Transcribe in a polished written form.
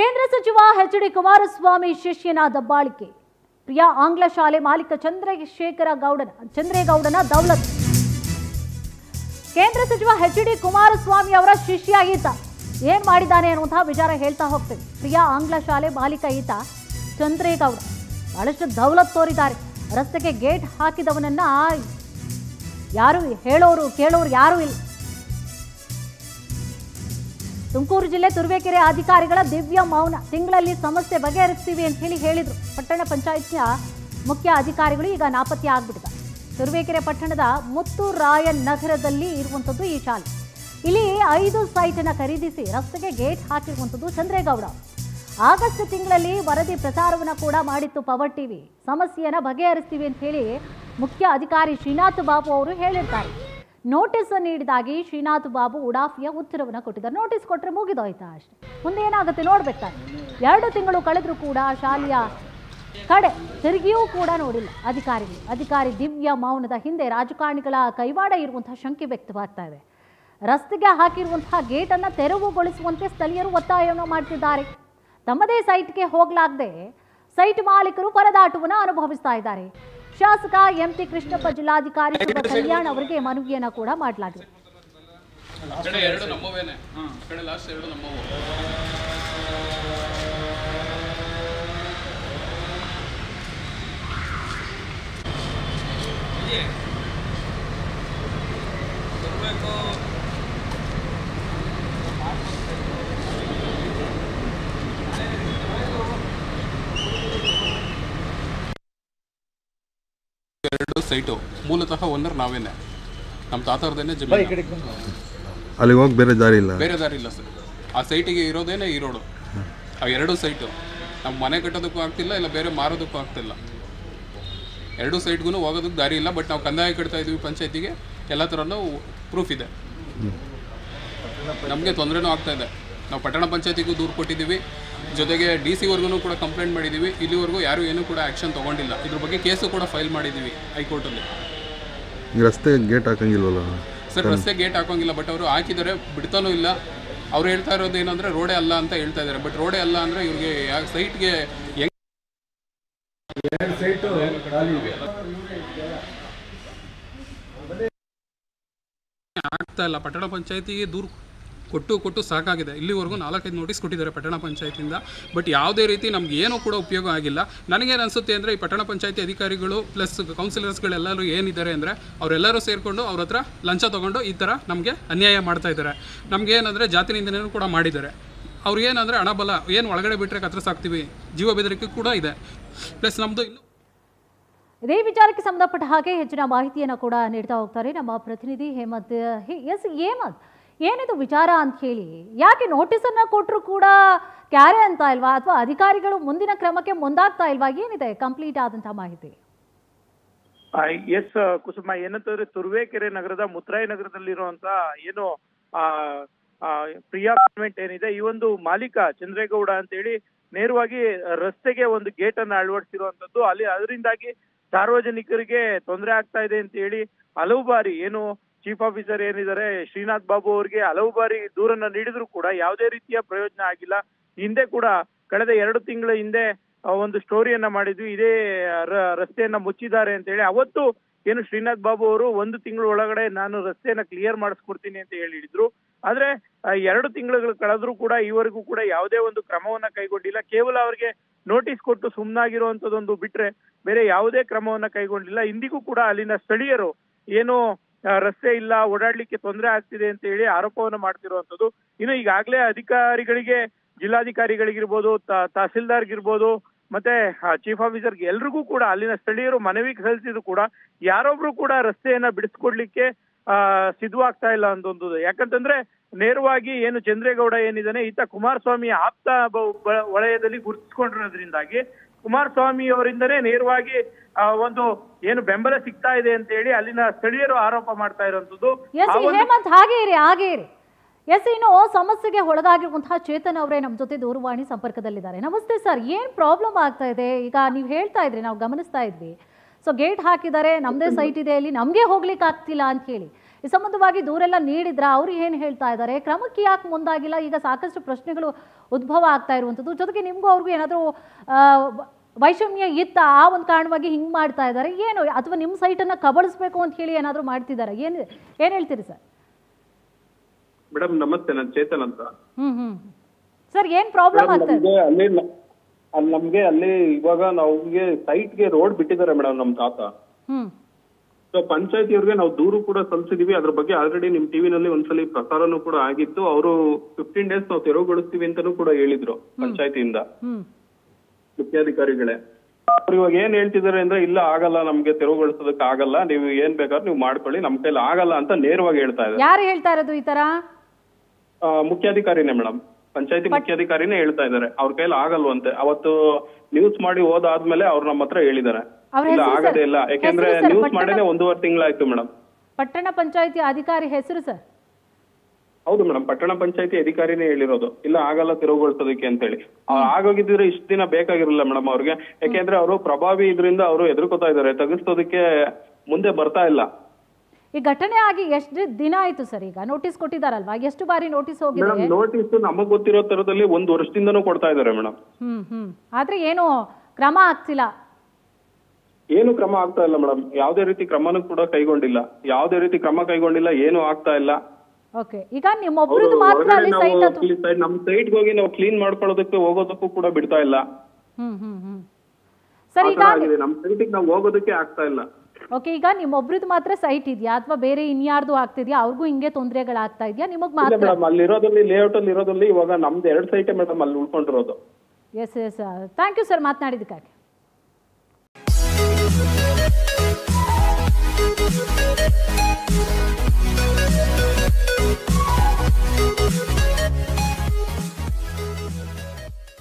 ಕೇಂದ್ರ ಸಚಿವ ಎಚ್.ಡಿ. ಕುಮಾರಸ್ವಾಮಿ ಶಿಷ್ಯನ ದಬ್ಬಾಳಿಕೆ. ಪ್ರಿಯಾ ಆಂಗ್ಲ ಶಾಲೆ ಮಾಲೀಕ ಚಂದ್ರೇಗೌಡನ ದೌಲತ್. ಕೇಂದ್ರ ಸಚಿವ ಎಚ್.ಡಿ. ಕುಮಾರಸ್ವಾಮಿ ಅವರ ಶಿಷ್ಯ ಈತ ಏನ್ ಮಾಡಿದ್ದಾನೆ ಅನ್ನುವಂತಹ ವಿಚಾರ ಹೇಳ್ತಾ ಹೋಗ್ತೇವೆ. ಪ್ರಿಯಾ ಆಂಗ್ಲ ಶಾಲೆ ಮಾಲೀಕ ಈತ ಚಂದ್ರೇಗೌಡ ಬಹಳಷ್ಟು ದೌಲತ್ ತೋರಿದ್ದಾರೆ. ರಸ್ತೆಗೆ ಗೇಟ್ ಹಾಕಿದವನನ್ನ ಯಾರು ಹೇಳೋರು ಕೇಳೋರು ಯಾರು ಇಲ್ಲ. ತುಮಕೂರು ಜಿಲ್ಲೆ ತುರುವೇಕೆರೆ ಅಧಿಕಾರಿಗಳ ದಿವ್ಯ ಮೌನ. ತಿಂಗಳಲ್ಲಿ ಸಮಸ್ಯೆ ಬಗೆಹರಿಸ್ತೀವಿ ಅಂತ ಹೇಳಿದ್ರು. ಪಟ್ಟಣ ಪಂಚಾಯತ್ನ ಮುಖ್ಯ ಅಧಿಕಾರಿಗಳು ಈಗ ನಾಪತ್ತೆ ಆಗ್ಬಿಟ್ಟಿದ್ದಾರೆ. ತುರುವೇಕೆರೆ ಪಟ್ಟಣದ ಮುತ್ತುರಾಯನ್ ನಗರದಲ್ಲಿ ಇರುವಂಥದ್ದು ಈ ಶಾಲೆ. ಇಲ್ಲಿ 5 ಸೈಟನ್ನು ಖರೀದಿಸಿ ರಸ್ತೆಗೆ ಗೇಟ್ ಹಾಕಿರುವಂಥದ್ದು ಚಂದ್ರೇಗೌಡ. ಆಗಸ್ಟ್ ತಿಂಗಳಲ್ಲಿ ವರದಿ ಪ್ರಸಾರವನ್ನು ಕೂಡ ಮಾಡಿತ್ತು ಪವರ್ ಟಿವಿ. ಸಮಸ್ಯೆಯನ್ನು ಬಗೆಹರಿಸ್ತೀವಿ ಅಂತ ಹೇಳಿ ಮುಖ್ಯ ಅಧಿಕಾರಿ ಶ್ರೀನಾಥ್ ಬಾಬು ಅವರು ಹೇಳಿರ್ತಾರೆ. ನೋಟಿಸ್ ನೀಡಿದಾಗಿ ಶ್ರೀನಾಥ್ ಬಾಬು ಉಡಾಫಿಯ ಉತ್ತರವನ್ನು ಕೊಟ್ಟಿದ್ದಾರೆ. ನೋಟಿಸ್ ಕೊಟ್ಟರೆ ಮುಗಿದೋಯ್ತಾ ಅಷ್ಟೇ, ಮುಂದೆ ಏನಾಗುತ್ತೆ ನೋಡ್ಬೇಕಾದ್ರೆ. 2 ತಿಂಗಳು ಕಳೆದರೂ ಕೂಡ ಶಾಲೆಯ ಕಡೆ ತಿರುಗಿಯೂ ಕೂಡ ನೋಡಿಲ್ಲ ಅಧಿಕಾರಿಗಳು. ಅಧಿಕಾರಿ ದಿವ್ಯ ಮೌನದ ಹಿಂದೆ ರಾಜಕಾರಣಿಗಳ ಕೈವಾಡ ಇರುವಂತಹ ಶಂಕೆ ವ್ಯಕ್ತವಾಗ್ತಾ ಇದೆ. ರಸ್ತೆಗೆ ಹಾಕಿರುವಂತಹ ಗೇಟನ್ನು ತೆರವುಗೊಳಿಸುವಂತೆ ಸ್ಥಳೀಯರು ಒತ್ತಾಯವನ್ನು ಮಾಡ್ತಿದ್ದಾರೆ. ತಮ್ಮದೇ ಸೈಟ್ಗೆ ಹೋಗಲಾಗದೆ ಸೈಟ್ ಮಾಲೀಕರು ಪರದಾಟವನ್ನು ಅನುಭವಿಸ್ತಾ ಇದ್ದಾರೆ. ಶಾಸಕ ಎಂಟಿ ಕೃಷ್ಣಪ್ಪ, ಜಿಲ್ಲಾಧಿಕಾರಿ ಶುಭ ಕಲ್ಯಾಣ್ ಅವರಿಗೆ ಮನವಿಯನ್ನ ಕೂಡ ಮಾಡಲಾಗಿದೆ. ಸೈಟು ಮೂಲತಃ ಓನರ್ ನಾವೇನೆ, ನಮ್ಮ ತಾತರದೇನೆ ಜಮೀನು. ಅಲ್ಲಿ ಹೋಗಿ ಬೇರೆ ದಾರಿ ಇಲ್ಲ ಸರ್. ಆ ಸೈಟಿಗೆ ಇರೋದೇನೆ ಈ ರೋಡು. ಆ 2 ಸೈಟು ನಮ್ಮ ಮನೆ ಕಟ್ಟೋದಕ್ಕೂ ಆಗ್ತಿಲ್ಲ, ಇಲ್ಲ ಬೇರೆ ಮಾರೋದಕ್ಕೂ ಆಗ್ತಿಲ್ಲ. 2 ಸೈಟ್ಗೂ ಹೋಗೋದಕ್ಕೆ ದಾರಿ ಇಲ್ಲ. ಬಟ್ ನಾವು ಕಂದಾಯ ಕಟ್ತಾ ಇದ್ದೀವಿ ಪಂಚಾಯತಿಗೆ, ಎಲ್ಲ ಥರನೂ ಪ್ರೂಫ್ ಇದೆ. ನಮಗೆ ತೊಂದರೆನೂ ಆಗ್ತಾ ಇದೆ. ನಾವು ಪಟ್ಟಣ ಪಂಚಾಯತಿಗೂ ದೂರು ಕೊಟ್ಟಿದ್ದೀವಿ, ಜೊತೆಗೆ DC ವರ್ಗೂ ಕೂಡ ಕಂಪ್ಲೇಂಟ್ ಮಾಡಿದ್ದೀವಿ. ಇಲ್ಲಿವರೆಗೂ ಯಾರು ಏನೂ ಕೂಡ ಆ್ಯಕ್ಷನ್ ತೊಗೊಂಡಿಲ್ಲ. ಇದ್ರ ಬಗ್ಗೆ ಕೇಸು ಕೂಡ ಫೈಲ್ ಮಾಡಿದ್ದೀವಿ ಹೈಕೋರ್ಟಲ್ಲಿ. ರಸ್ತೆ ಗೇಟ್ ಹಾಕಂಗಿಲ್ವಲ್ಲ ಸರ್? ರಸ್ತೆ ಗೇಟ್ ಹಾಕೋಂಗಿಲ್ಲ, ಬಟ್ ಅವರು ಹಾಕಿದ್ದಾರೆ, ಬಿಡ್ತಾನೂ ಇಲ್ಲ. ಅವ್ರು ಹೇಳ್ತಾ ಇರೋದು ಏನಂದರೆ ರೋಡೇ ಅಲ್ಲ ಅಂತ ಹೇಳ್ತಾ ಇದ್ದಾರೆ. ಬಟ್ ರೋಡೇ ಅಲ್ಲ ಅಂದರೆ ಇವ್ರಿಗೆ ಸೈಟ್ಗೆ ಆಗ್ತಾ ಇಲ್ಲ. ಪಟ್ಟಣ ಪಂಚಾಯತಿಗೆ ದೂರು ಕೊಟ್ಟು ಸಾಕಾಗಿದೆ. ಇಲ್ಲಿವರೆಗೂ 4-5 ನೋಟಿಸ್ ಕೊಟ್ಟಿದ್ದಾರೆ ಪಟ್ಟಣ ಪಂಚಾಯತಿಯಿಂದ. ಬಟ್ ಯಾವುದೇ ರೀತಿ ನಮ್ಗೆ ಏನೂ ಕೂಡ ಉಪಯೋಗ ಆಗಿಲ್ಲ. ನನಗೇನು ಅನಿಸುತ್ತೆ ಅಂದರೆ, ಈ ಪಟ್ಟಣ ಪಂಚಾಯತಿ ಅಧಿಕಾರಿಗಳು ಪ್ಲಸ್ ಕೌನ್ಸಿಲರ್ಸ್ಗಳೆಲ್ಲರೂ ಏನಿದ್ದಾರೆ ಅಂದರೆ, ಅವರೆಲ್ಲರೂ ಸೇರಿಕೊಂಡು ಅವ್ರ ಹತ್ರ ಲಂಚ ತೊಗೊಂಡು ಈ ಥರ ನಮಗೆ ಅನ್ಯಾಯ ಮಾಡ್ತಾ ಇದ್ದಾರೆ. ನಮ್ಗೆ ಏನಂದರೆ ಜಾತಿ ನಿಂದನೆಯೂ ಕೂಡ ಮಾಡಿದ್ದಾರೆ. ಅವ್ರು ಏನಂದರೆ ಹಣಬಲ ಏನು ಒಳಗಡೆ ಬಿಟ್ಟರೆ ಕತ್ತರಿಸಾಕ್ತೀವಿ, ಜೀವ ಬೆದರಿಕೆ ಕೂಡ ಇದೆ. ಪ್ಲಸ್ ನಮ್ಮದು ಇದೇ ವಿಚಾರಕ್ಕೆ ಸಂಬಂಧಪಟ್ಟ ಹಾಗೆ ಹೆಚ್ಚಿನ ಮಾಹಿತಿಯನ್ನು ಕೂಡ ನೀಡ್ತಾ ಹೋಗ್ತಾರೆ ನಮ್ಮ ಪ್ರತಿನಿಧಿ ಹೇಮಂತ್. ಹೇಮಂತ್, ಏನಿದು ವಿಚಾರ ಅಂತ ಹೇಳಿ, ಯಾಕೆ ನೋಟಿಸನ್ನು ಕೊಟ್ಟರು ಕೂಡ ಕ್ಯಾರೆ ಅಂತ ಇಲ್ವಾ, ಅಥವಾ ಅಧಿಕಾರಿಗಳು ಮುಂದಿನ ಕ್ರಮಕ್ಕೆ ಮುಂದಾಗ್ತಾ ಇಲ್ವಾ? ಏನಿದೆ ಕಂಪ್ಲೀಟ್ ಆದಂತಹ ಮಾಹಿತಿ? ಎಸ್ ಕುಸುಮ, ಏನಂತಂದ್ರೆ ತುರುವೇಕೆರೆ ನಗರದ ಮುತ್ತರಾಯ ನಗರದಲ್ಲಿರುವಂತ ಏನು ಪ್ರಿಯಾ ಕಾನ್ವೆಂಟ್ ಏನಿದೆ, ಈ ಒಂದು ಮಾಲೀಕ ಚಂದ್ರೇಗೌಡ ಅಂತ ಹೇಳಿ ನೇರವಾಗಿ ರಸ್ತೆಗೆ ಒಂದು ಗೇಟ್ ಅನ್ನ ಅಳವಡಿಸಿರುವಂತದ್ದು. ಅದರಿಂದಾಗಿ ಸಾರ್ವಜನಿಕರಿಗೆ ತೊಂದರೆ ಆಗ್ತಾ ಇದೆ ಅಂತ ಹೇಳಿ ಹಲವು ಬಾರಿ ಏನು ಚೀಫ್ ಆಫೀಸರ್ ಏನಿದ್ದಾರೆ ಶ್ರೀನಾಥ್ ಬಾಬು ಅವರಿಗೆ ಹಲವು ಬಾರಿ ದೂರನ್ನ ನೀಡಿದ್ರು ಕೂಡ ಯಾವುದೇ ರೀತಿಯ ಪ್ರಯೋಜನ ಆಗಿಲ್ಲ. ಹಿಂದೆ ಕೂಡ ಕಳೆದ 2 ತಿಂಗಳ ಹಿಂದೆ ಒಂದು ಸ್ಟೋರಿಯನ್ನ ಮಾಡಿದ್ವಿ, ಇದೇ ರಸ್ತೆಯನ್ನ ಮುಚ್ಚಿದ್ದಾರೆ ಅಂತ ಹೇಳಿ. ಅವತ್ತು ಏನು ಶ್ರೀನಾಥ್ ಬಾಬು ಅವರು 1 ತಿಂಗಳ ಒಳಗಡೆ ನಾನು ರಸ್ತೆಯನ್ನ ಕ್ಲಿಯರ್ ಮಾಡಿಸ್ಕೊಡ್ತೀನಿ ಅಂತ ಹೇಳಿದ್ರು. ಆದ್ರೆ 2 ತಿಂಗಳು ಕಳೆದ್ರೂ ಕೂಡ ಈವರೆಗೂ ಕೂಡ ಯಾವುದೇ ಒಂದು ಕ್ರಮವನ್ನ ಕೈಗೊಂಡಿಲ್ಲ. ಕೇವಲ ಅವರಿಗೆ ನೋಟಿಸ್ ಕೊಟ್ಟು ಸುಮ್ಮನಾಗಿರುವಂತದೊಂದು ಬಿಟ್ರೆ ಬೇರೆ ಯಾವುದೇ ಕ್ರಮವನ್ನ ಕೈಗೊಂಡಿಲ್ಲ. ಇಂದಿಗೂ ಕೂಡ ಅಲ್ಲಿನ ಸ್ಥಳೀಯರು ಏನು ರಸ್ತೆ ಇಲ್ಲ, ಓಡಾಡ್ಲಿಕ್ಕೆ ತೊಂದರೆ ಆಗ್ತಿದೆ ಅಂತ ಹೇಳಿ ಆರೋಪವನ್ನ ಮಾಡ್ತಿರುವಂತದ್ದು. ಇನ್ನು ಈಗಾಗಲೇ ಅಧಿಕಾರಿಗಳಿಗೆ, ಜಿಲ್ಲಾಧಿಕಾರಿಗಳಿಗಿರ್ಬೋದು, ತಹಸೀಲ್ದಾರ್ಗಿರ್ಬೋದು, ಮತ್ತೆ ಚೀಫ್ ಆಫೀಸರ್ಗೆ ಎಲ್ರಿಗೂ ಕೂಡ ಅಲ್ಲಿನ ಸ್ಥಳೀಯರು ಮನವಿ ಸಲ್ಲಿಸಿದ್ರು ಕೂಡ ಯಾರೊಬ್ರು ಕೂಡ ರಸ್ತೆಯನ್ನ ಬಿಡಿಸ್ಕೊಡ್ಲಿಕ್ಕೆ ಸಿದ್ಧವಾಗ್ತಾ ಇಲ್ಲ ಅಂತೊಂದು. ಯಾಕಂತಂದ್ರೆ ನೇರವಾಗಿ ಏನು ಚಂದ್ರೇಗೌಡ ಏನಿದ್ದಾನೆ, ಈತ ಕುಮಾರಸ್ವಾಮಿ ಆಪ್ತ ವಲಯದಲ್ಲಿ ಗುರುತಿಸಿಕೊಂಡಿರೋದ್ರಿಂದಾಗಿ ಕುಮಾರಸ್ವಾಮಿ ಅವರಿಂದನೇ ನೇರವಾಗಿ ಒಂದು ಏನು ಬೆಂಬಲ ಸಿಗ್ತಾ ಇದೆ ಅಂತ ಹೇಳಿ ಅಲ್ಲಿನ ಸ್ಥಳೀಯರು ಆರೋಪ ಮಾಡ್ತಾ ಇರುವಂತದ್ದು. ಹೇಮಂತ್, ಹಾಗೆ ಇರಿ. ಇನ್ನು ಸಮಸ್ಯೆಗೆ ಒಳಗಾಗಿರುವಂತಹ ಚೇತನ್ ಅವರೇ ನಮ್ಮ ಜೊತೆ ದೂರವಾಣಿ ಸಂಪರ್ಕದಲ್ಲಿದ್ದಾರೆ. ನಮಸ್ತೆ ಸರ್, ಏನ್ ಪ್ರಾಬ್ಲಮ್ ಆಗ್ತಾ ಇದೆ? ಈಗ ನೀವು ಹೇಳ್ತಾ ಇದ್ರಿ, ನಾವು ಗಮನಿಸ್ತಾ ಇದ್ವಿ, ಸೊ ಗೇಟ್ ಹಾಕಿದ್ದಾರೆ, ನಮ್ದೇ ಸೈಟ್ ಇದೆ, ಇಲ್ಲಿ ನಮ್ಗೆ ಹೋಗ್ಲಿಕ್ಕೆ ಆಗ್ತಿಲ್ಲ ಅಂತ ಹೇಳಿ. ಈ ಸಂಬಂಧವಾಗಿ ದೂರೆಲ್ಲ ನೀಡಿದ್ರ ಅವ್ರು ಏನು ಹೇಳ್ತಾ ಇದ್ದಾರೆ, ಕ್ರಮಕ್ಕೆ ಯಾಕೆ ಮುಂದಾಗಿಲ್ಲ? ಈಗ ಸಾಕಷ್ಟು ಪ್ರಶ್ನೆಗಳು ಉದ್ಭವ ಆಗ್ತಾ ಇರುವಂಥದ್ದು. ಜೊತೆಗೆ ನಿಮಗೂ ಅವ್ರಿಗೂ ಏನಾದರೂ ವೈಷಮ್ಯ ಇತ್ತ, ಆ ಒಂದು ಕಾರಣವಾಗಿ ಹಿಂಗೆ ಮಾಡ್ತಾ ಇದ್ದಾರೆ ಏನು, ಅಥವಾ ನಿಮ್ಮ ಸೈಟನ್ನು ಕಬಳಿಸ್ಬೇಕು ಅಂತ ಹೇಳಿ ಏನಾದರೂ ಮಾಡ್ತಿದ್ದಾರೆ? ಏನು ಹೇಳ್ತೀರಿ ಸರ್? ಮೇಡಮ್ ನಮಸ್ತೆ, ನಾನು ಚೇತನ್ ಅಂತ. ಸರ್ ಏನು ಪ್ರಾಬ್ಲಮ್ ಆಗ್ತದೆ? ನಮ್ಗೆ ಅಲ್ಲಿ ಇವಾಗ ನಮ್ಗೆ ಸೈಟ್ಗೆ ರೋಡ್ ಬಿಟ್ಟಿದ್ದಾರೆ ಮೇಡಮ್ ನಮ್ ತಾತ. ಸೊ ಪಂಚಾಯತಿಯವ್ರಿಗೆ ನಾವು ದೂರು ಕೂಡ ಸಲ್ಲಿಸಿದೀವಿ. ಅದ್ರ ಬಗ್ಗೆ ಆಲ್ರೆಡಿ ನಿಮ್ ಟಿವಿನಲ್ಲಿ ಒಂದ್ಸಲಿ ಪ್ರಸಾರನೂ ಕೂಡ ಆಗಿತ್ತು. ಅವರು 15 days ನಾವು ತೆರವುಗೊಳಿಸ್ತೀವಿ ಅಂತಾನೂ ಕೂಡ ಹೇಳಿದ್ರು ಪಂಚಾಯತಿಯಿಂದ ಮುಖ್ಯಾಧಿಕಾರಿಗಳೇ. ಅವ್ರು ಇವಾಗ ಏನ್ ಹೇಳ್ತಿದ್ದಾರೆ ಅಂದ್ರೆ, ಇಲ್ಲ ಆಗಲ್ಲ, ನಮ್ಗೆ ತೆರವುಗೊಳಿಸೋದಕ್ಕೆ ಆಗಲ್ಲ, ನೀವು ಏನ್ ಬೇಕಾದ್ರೂ ನೀವು ಮಾಡ್ಕೊಳ್ಳಿ, ನಮ್ ಕೈಲಿ ಆಗಲ್ಲ ಅಂತ ನೇರವಾಗಿ ಹೇಳ್ತಾ ಇದ್ದಾರೆ. ಯಾರು ಹೇಳ್ತಾ ಇರೋದು ಈ ತರ? ಮುಖ್ಯಾಧಿಕಾರಿನೇ ಮೇಡಮ್, ಪಂಚಾಯತಿ ಮುಖ್ಯಾಧಿಕಾರಿನೇ ಹೇಳ್ತಾ ಇದ್ದಾರೆ ಅವ್ರ ಕೈಲಿ ಆಗಲ್ವಂತೆ. ಅವತ್ತು ನ್ಯೂಸ್ ಮಾಡಿ ಹೋದಾದ್ಮೇಲೆ ಅವ್ರು ನಮ್ಮ ಹತ್ರ ಹೇಳಿದ್ದಾರೆ ಇಲ್ಲ ಆಗದೇ ಇಲ್ಲ, ಯಾಕೆಂದ್ರೆ ನ್ಯೂಸ್ ಮಾಡಿನೇ 1.5 ತಿಂಗಳಾಯ್ತು ಮೇಡಮ್. ಪಟ್ಟಣ ಪಂಚಾಯತಿ ಅಧಿಕಾರಿ ಹೆಸರು ಸರ್? ಹೌದು ಮೇಡಮ್, ಪಟ್ಟಣ ಪಂಚಾಯತಿ ಅಧಿಕಾರಿನೇ ಹೇಳಿರೋದು ಇಲ್ಲ ಆಗಲ್ಲ ತೆರವುಗೊಳಿಸೋದಕ್ಕೆ ಅಂತ ಹೇಳಿ. ಆಗೋಗಿದ್ರೆ ಇಷ್ಟು ದಿನ ಬೇಕಾಗಿರಲಿಲ್ಲ ಮೇಡಮ್ ಅವ್ರಿಗೆ, ಯಾಕೆಂದ್ರೆ ಅವರು ಪ್ರಭಾವಿ ಇದರಿಂದ ಅವರು ಎದುರ್ಕೋತಾ ಇದ್ದಾರೆ, ತೆಗೆಸೋದಕ್ಕೆ ಮುಂದೆ ಬರ್ತಾ ಇಲ್ಲ. ಈ ಘಟನೆ ಆಗಿ ಎಷ್ಟು ದಿನ ಆಯ್ತು ಸರ್? ಈಗ ನೋಟಿಸ್ ಕೊಟ್ಟಿದಾರಲ್ವಾ, ಎಷ್ಟು ಬಾರಿ ನೋಟಿಸ್ ಹೋಗಿದೆ? ನೋಟಿಸ್ ನಮಗ್ ಗೊತ್ತಿರೋ ತರದಲ್ಲಿ 1 ವರ್ಷದಿಂದನೂ ಕೊಡ್ತಾ ಇದಾರೆ ಮೇಡಮ್. ಆದ್ರೆ ಏನು ಕ್ರಮ ಆಗ್ತಿಲ್ಲ? ಏನು ಕ್ರಮ ಆಗ್ತಾ ಇಲ್ಲ ಮೇಡಮ್, ಯಾವ್ದೇ ರೀತಿ ಕ್ರಮನೂ ಕೂಡ ಕೈಗೊಂಡಿಲ್ಲ, ಯಾವ್ದೇ ರೀತಿ ಕ್ರಮ ಕೈಗೊಂಡಿಲ್ಲ, ಏನು ಆಗ್ತಾ ಇಲ್ಲ. ಓಕೆ, ಈಗ ನಿಮ್ಮೊಬ್ಬರದ್ದು ಮಾತ್ರ ಅಲ್ಲಿ ಸೈಟ್ ನಮ್ ಸೈಟ್ಗೆ ಹೋಗಿ ನಾವು ಕ್ಲೀನ್ ಮಾಡ್ಕೊಳ್ಳೋದಕ್ಕೆ ಹೋಗೋದಕ್ಕೂ ಕೂಡ ಬಿಡ್ತಾ ಇಲ್ಲ. ಸರ್ ಈಗ ನಮ್ ಸೈಟಿಗೆ ನಾವು ಹೋಗೋದಕ್ಕೆ ಆಗ್ತಾ ಇಲ್ಲ. ಓಕೆ, ಈಗ ನಿಮ್ಮೊಬ್ರದ್ದು ಮಾತ್ರ ಸೈಟ್ ಇದೆಯಾ ಅಥವಾ ಬೇರೆ ಇನ್ಯಾರ್ದು ಆಗ್ತಿದ್ಯಾ? ಅವ್ರಿಗೂ ಹಿಂಗೆ ತೊಂದರೆಗಳಾಗ್ತಾ ಇದೆಯಾ ನಿಮಗ್ ಮಾತ್ರ? ಮೇಡಮ್ ಅಲ್ಲಿರೋದ್ರಲ್ಲಿ ಲೇಔಟ್ ಅಲ್ಲಿ ಇರೋದ್ರಲ್ಲಿ ಇವಾಗ ನಮ್ದು 2 ಸೈಟ್ ಮೇಡಮ್ ಅಲ್ಲಿ ಉಳ್ಕೊಂಡಿರೋದು. Yes yes, thank you sir ಮಾತನಾಡಿದ್ದಕ್ಕಾಗಿ.